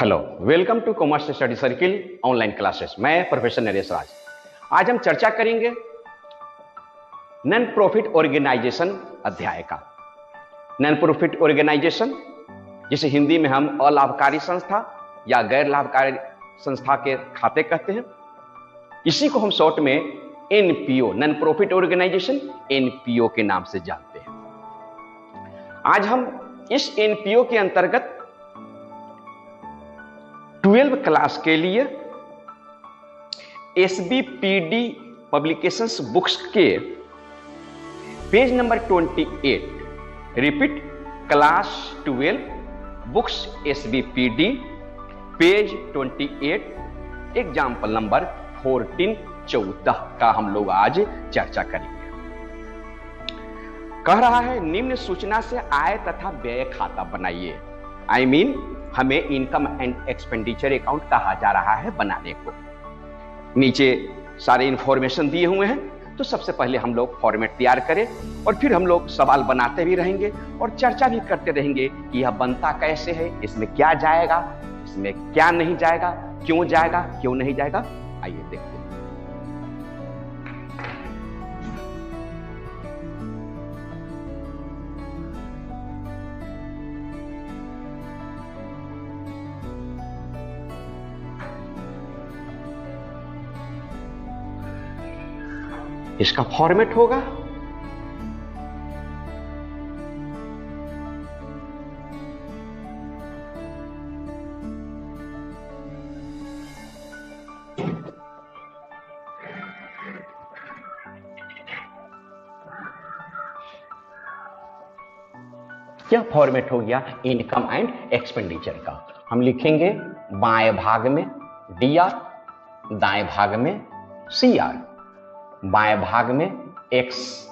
Hello, welcome to commerce study circle online classes. मैं professor Naresh Raj. आज हम चर्चा करेंगे नॉन प्रॉफिट ऑर्गेनाइजेशन अध्याय का। नॉन प्रॉफिट ऑर्गेनाइजेशन, जिसे हिंदी में हम अलाभकारी संस्था या गैर लाभकारी संस्था के खाते कहते हैं, इसी को हम शॉर्ट में NPO, non profit organisation, NPO के नाम से जानते हैं। आज हम इस एनपीओ के अंतर्गत 12 क्लास के लिए एसबीपीडी पब्लिकेशंस बुक्स के page number 28, repeat class 12 books SBPD page 28, example number 14 का हम लोग आज चर्चा करेंगे। कह रहा है निम्न सूचना से आय तथा व्यय खाता बनाइए। आई मीन हमें इनकम एंड एक्सपेंडिचर अकाउंट कहा जा रहा है बनाने को। नीचे सारे इंफॉर्मेशन दिए हुए हैं, तो सबसे पहले हम लोग फॉर्मेट तैयार करें और फिर हम लोग सवाल बनाते भी रहेंगे और चर्चा भी करते रहेंगे कि यह बनता कैसे है, इसमें क्या जाएगा, इसमें क्या नहीं जाएगा, क्यों नहीं जाएगा। आइए देखते हैं। इसका फॉर्मेट होगा क्या फॉर्मेट हो गया इनकम एंड एक्सपेंडिचर का। हम लिखेंगे बाएं भाग में डीआर, दाएं भाग में सीआर, बाएं भाग में एक्स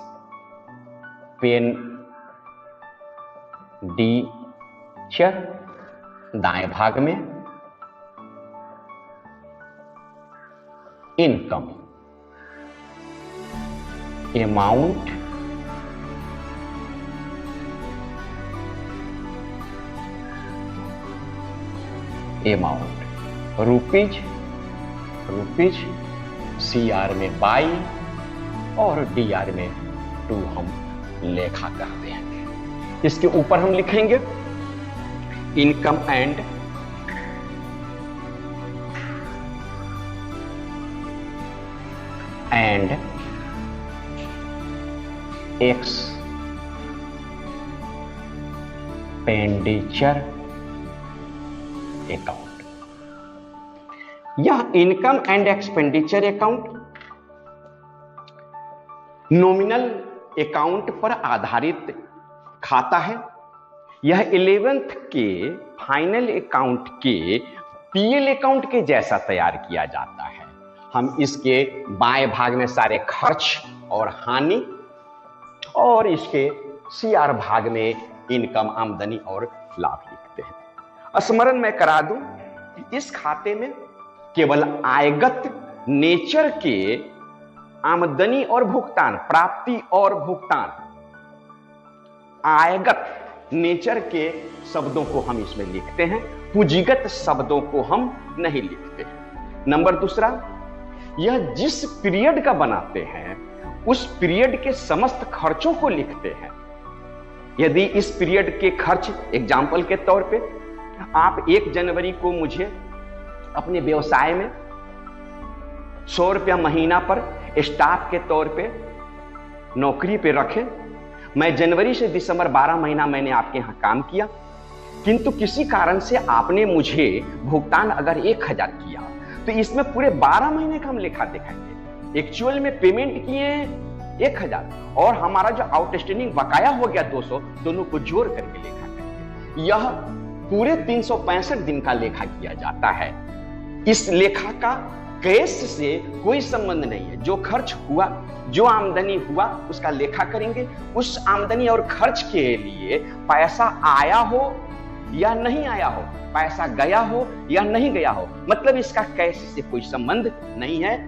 पेन डी चर, दाएं भाग में इनकम अमाउंट रुपीज, सीआर में बाई और डीआर में 2 हम लेखा कहते हैं। इसके ऊपर हम लिखेंगे इनकम एंड एक्सपेंडिचर अकाउंट। यह income and expenditure account nominal account पर आधारित खाता है। यह 11th के फाइनल अकाउंट के पीएल अकाउंट के जैसा तैयार किया जाता है। हम इसके बाएं भाग में सारे खर्च और हानि और इसके सीआर भाग में इनकम, आमदनी और लाभ लिखते हैं। स्मरण में करा दूं, इस खाते में केवल आयगत नेचर के आमदनी और भुगतान, प्राप्ति और भुगतान, आयगत नेचर के शब्दों को हम इसमें लिखते हैं, पूंजीगत शब्दों को हम नहीं लिखते हैं। नंबर दूसरा, यह जिस पीरियड का बनाते हैं उस पीरियड के समस्त खर्चों को लिखते हैं। यदि इस पीरियड के खर्च, एग्जाम्पल के तौर पे, आप 1 जनवरी को मुझे अपने व्यवसाय में 100 रुपया महीना पर स्टाफ के तौर पे नौकरी पे रखें। मैं जनवरी से दिसंबर 12 महीना मैंने आपके यहां काम किया, किंतु किसी कारण से आपने मुझे भुगतान अगर 1000 किया तो इसमें पूरे 12 महीने का हम लेखा दिखाएंगे। एक्चुअल में पेमेंट किए 1000 और हमारा जो आउटस्टैंडिंग बकाया हो गया 200, दोनों को जोड़ करके लेखा करेंगे। यह पूरे 365 दिन का लेखा किया जाता है। इस लेखा का कैश से कोई संबंध नहीं है। जो खर्च हुआ, जो आमदनी हुआ, उसका लेखा करेंगे। उस आमदनी और खर्च के लिए पैसा आया हो या नहीं आया हो, पैसा गया हो या नहीं गया हो, मतलब इसका कैश से कोई संबंध नहीं है।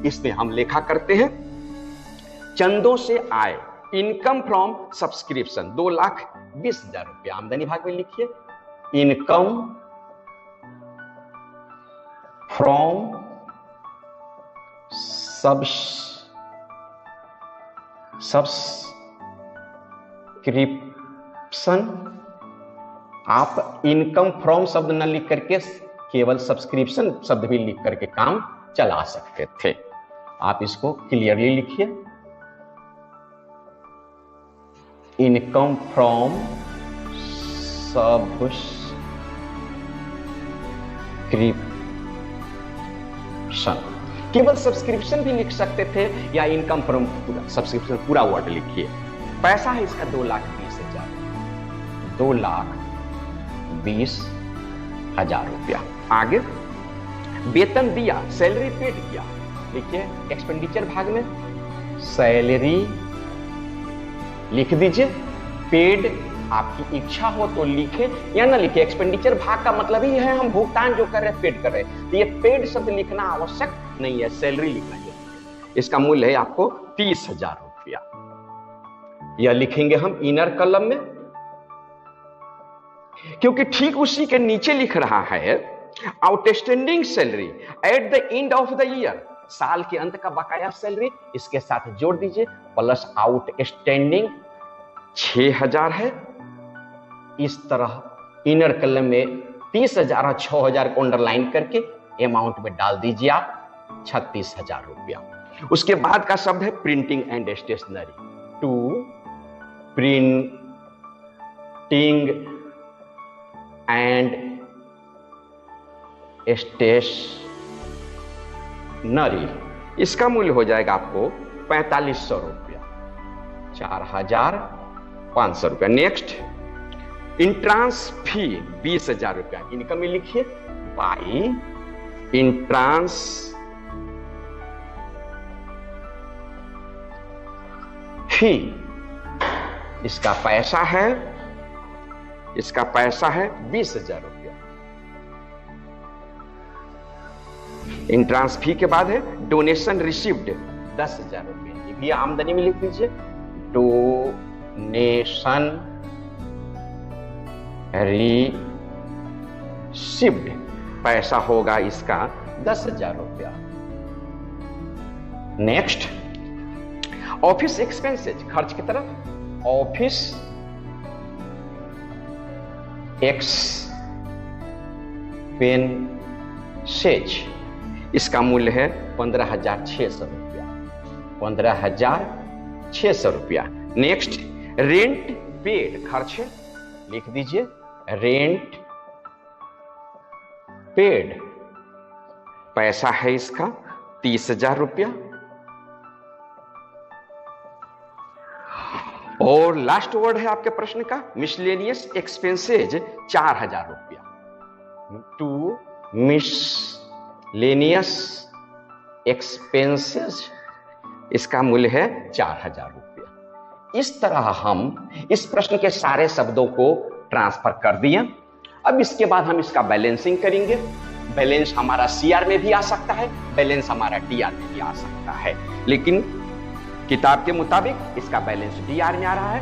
इसमें हम लेखा करते हैं। चंदों से आय, इनकम फ्रॉम सब्सक्रिप्शन 2,20,000 रुपया आमदनी भाग में लिखिए। इनकम फ्रॉम सब्सक्रिप्शन, आप इनकम फ्रॉम शब्द न लिख करके केवल सब्सक्रिप्शन शब्द भी लिख करके काम चला सकते थे। आप इसको क्लियरली लिखिए, इनकम फ्रॉम सब्सक्रिप्शन, केवल सब्सक्रिप्शन भी लिख सकते थे या इनकम फ्रॉम पूरा सब्सक्रिप्शन पूरा वर्ड लिखिए। पैसा है इसका 2,20,000, 2,20,000 रुपया। आगे वेतन दिया, सैलरी पेड किया, लिखिए एक्सपेंडिचर भाग में सैलरी लिख दीजिए, पेड आपकी इच्छा हो तो लिखे या ना लिखे। एक्सपेंडिचर भाग का मतलब ही है हम भुगतान जो कर रहे हैं पेड कर रहे हैं, तो ये पेड शब्द लिखना आवश्यक नहीं है, सैलरी लिखना है। इसका मूल्य है आपको 30,000 रुपया। यह लिखेंगे हम इनर कॉलम में, क्योंकि ठीक उसी के नीचे लिख रहा है outstanding salary at the end of the year, साल के अंत का बकाया सैलरी इसके साथ जोड़ दीजिए, प्लस आउटस्टैंडिंग 6,000 है। इस तरह इनर कॉलम में 30,000 और 6,000 को अंडरलाइन करके अमाउंट में डाल दीजिए आप 36,000 रुपया। उसके बाद का शब्द है printing and stationery, to printing and stationery, इसका मूल्य हो जाएगा आपको 4,500 रुपया, 4,500 रुपया। नेक्स्ट इंट्रांस फी 20,000 रुपया, इनकम में लिखिए बाई इंट्रांस फी, इसका पैसा है 20,000 रुपया। इंट्रांस फी के बाद है डोनेशन रिसीव्ड 10,000 रुपया, ये भी आमदनी में लिख दीजिए, डोनेशन रिसीव्ड, पैसा होगा इसका 10,000 रुपया। नेक्स्ट ऑफिस एक्सपेंसेज, खर्च की तरफ, ऑफिस एक्सपेंसेज, इसका मूल्य है 15,600 रुपया, 15,600 रुपया। नेक्स्ट रेंट पेड, खर्च है, लिख दीजिए रेंट पेड, पैसा है इसका 30,000 रुपया। और लास्ट वर्ड है आपके प्रश्न का मिसलेनियस एक्सपेंसेज 4,000 रुपया, टू मिसलेनियस एक्सपेंसेज, इसका मूल्य है 4,000 रुपया। इस तरह हम इस प्रश्न के सारे शब्दों को ट्रांसफर कर दिए। अब इसके बाद हम इसका बैलेंसिंग करेंगे। बैलेंस हमारा सीआर में भी आ सकता है, बैलेंस हमारा डीआर में भी आ सकता है, लेकिन किताब के मुताबिक इसका बैलेंस डीआर में आ रहा है।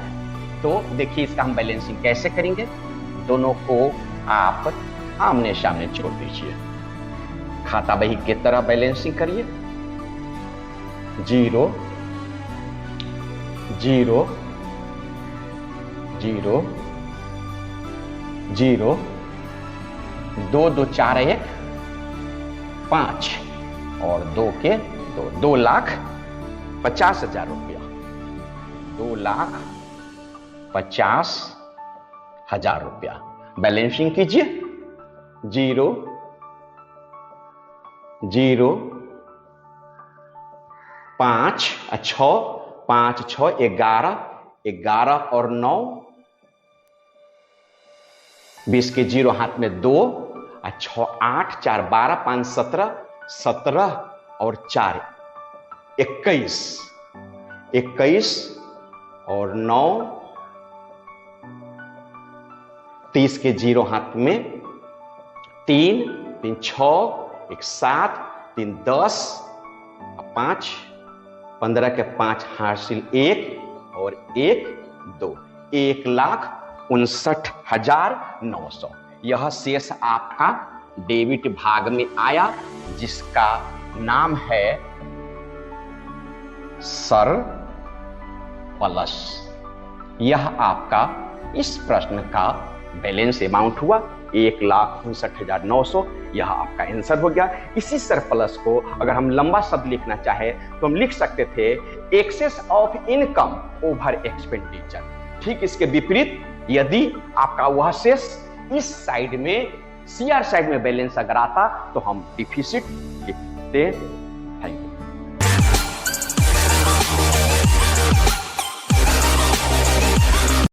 तो देखिए इसका हम बैलेंसिंग कैसे करेंगे, दोनों को आप आमने सामने जोड़ दीजिए, खाता बही की तरह बैलेंसिंग करिए, 0 0 0 0 2 2 4 1 5 और 2 के 2, 2,50,000 रुपया, 2,50,000 रुपया। बैलेंसिंग कीजिए, 0 0 5 6 5 6 11 11 और 9, 20 के 0 हाथ में 2, 6 8 4 12 5 17 17 और 4 21 21 और 9, 30 के 0 हाथ में 3 3 6 1 7 3 10 5 15 के 5 हासिल 1 और 1 2, 1,59,900, यह शेष आपका डेबिट भाग में आया, जिसका नाम है सरप्लस। यह आपका इस प्रश्न का बैलेंस अमाउंट हुआ 1,59,900। यह आपका आंसर हो गया। इसी सरप्लस को अगर हम लंबा शब्द लिखना चाहे तो हम लिख सकते थे excess of income over expenditure. ठीक इसके विपरीत, यदि आपका वह शेष इस साइड में, सीआर साइड में बैलेंस अगर आता तो हम डिफिसिट लिखते